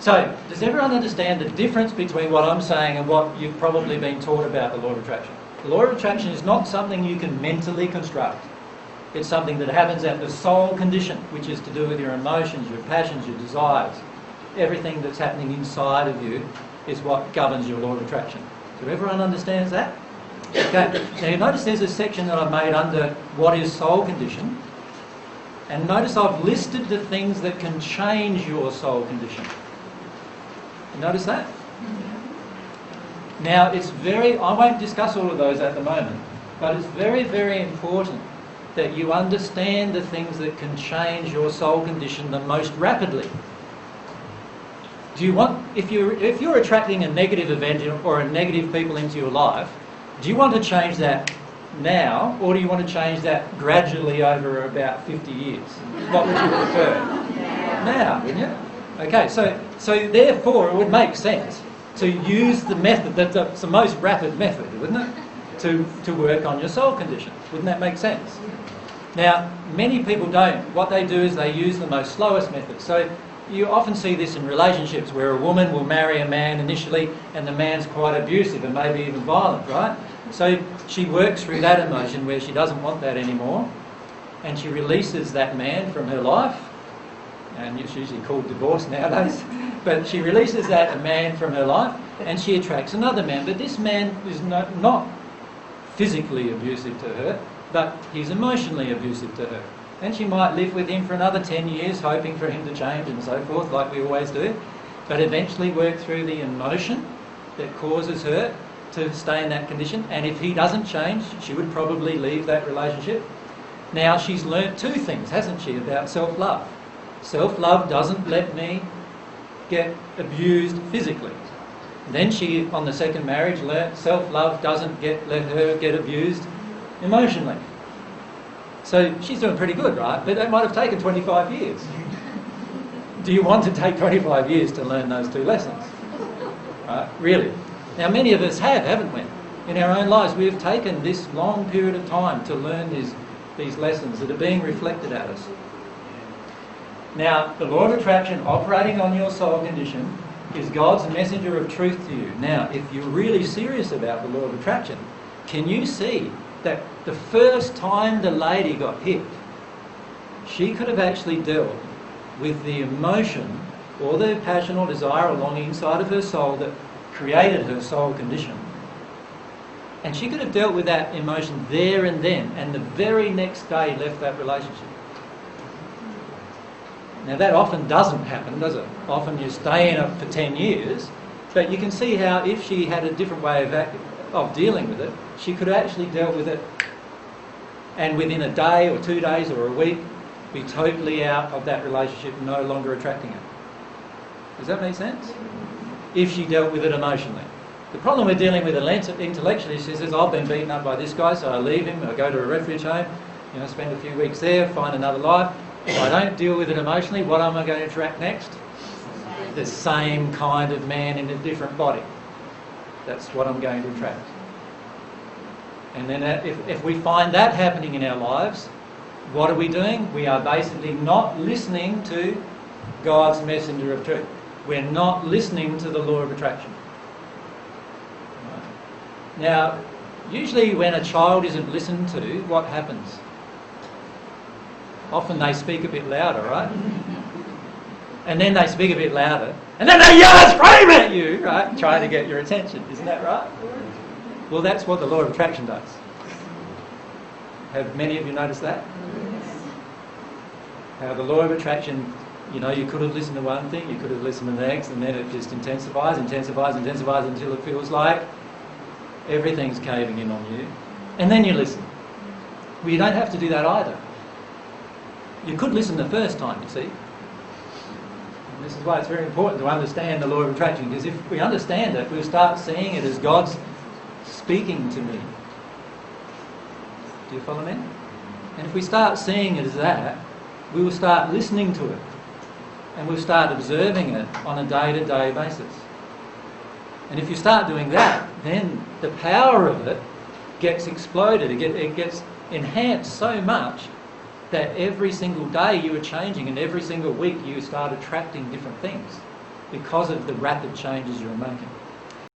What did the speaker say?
So, does everyone understand the difference between what I'm saying and what you've probably been taught about the law of attraction? The law of attraction is not something you can mentally construct. It's something that happens at the soul condition, which is to do with your emotions, your passions, your desires. Everything that's happening inside of you is what governs your law of attraction. So everyone understands that? Okay. Now you notice there's a section that I've made under what is soul condition. And notice I've listed the things that can change your soul condition. You notice that? Now I won't discuss all of those at the moment, but it's very, very important that you understand the things that can change your soul condition the most rapidly. Do you want, if you're attracting a negative event or a negative people into your life, do you want to change that now, or do you want to change that gradually over about 50 years? What would you prefer? Now, wouldn't you? Okay, so therefore it would make sense to use the method that's the most rapid method, wouldn't it? To work on your soul condition. Wouldn't that make sense? Now, many people don't. What they do is they use the most slowest method. So you often see this in relationships where a woman will marry a man initially and the man's quite abusive and maybe even violent, right? So she works through that emotion where she doesn't want that anymore, and she releases that man from her life, and it's usually called divorce nowadays, but she releases that man from her life and she attracts another man. But this man is not physically abusive to her, but he's emotionally abusive to her. And she might live with him for another 10 years hoping for him to change and so forth, like we always do, but eventually work through the emotion that causes her to stay in that condition. And if he doesn't change, she would probably leave that relationship. Now, she's learnt two things, hasn't she, about self-love. Self-love doesn't let me get abused physically. Then she, on the second marriage, learnt self-love doesn't let her get abused emotionally. So she's doing pretty good, right? But that might have taken 25 years. Do you want to take 25 years to learn those two lessons? Right? Really? Now, many of us have, haven't we? In our own lives, we've taken this long period of time to learn these lessons that are being reflected at us. Now, the law of attraction operating on your soul condition is God's messenger of truth to you. Now, if you're really serious about the law of attraction, can you see that the first time the lady got hit, she could have actually dealt with the emotion or the passion or desire along the inside of her soul that created her soul condition. And she could have dealt with that emotion there and then, and the very next day left that relationship. Now that often doesn't happen, does it? Often you stay in it for 10 years, but you can see how if she had a different way of dealing with it, she could have actually dealt with it and within a day or 2 days or a week be totally out of that relationship, no longer attracting it. Does that make sense? If she dealt with it emotionally. The problem we're dealing with intellectually, she says, I've been beaten up by this guy, so I leave him, I go to a refuge home, spend a few weeks there, find another life. If I don't deal with it emotionally, what am I going to attract next? The same kind of man in a different body. That's what I'm going to attract. And then if we find that happening in our lives, what are we doing? We are basically not listening to God's messenger of truth. We're not listening to the law of attraction. Right. Now, usually when a child isn't listened to, what happens? Often they speak a bit louder, right? And then they speak a bit louder, and then they yell and scream at you, right? Trying to get your attention. Isn't that right? Well, that's what the law of attraction does. Have many of you noticed that? How the law of attraction, you could have listened to one thing, you could have listened to the next, and then it just intensifies until it feels like everything's caving in on you. And then you listen. Well, you don't have to do that either. You could listen the first time, you see. And this is why it's very important to understand the law of attraction, because if we understand it, we'll start seeing it as God's speaking to me. Do you follow me? And if we start seeing it as that, we will start listening to it. And we'll start observing it on a day-to-day basis. And if you start doing that, then the power of it gets exploded. It gets enhanced so much that every single day you are changing, and every single week you start attracting different things. because of the rapid changes you're making.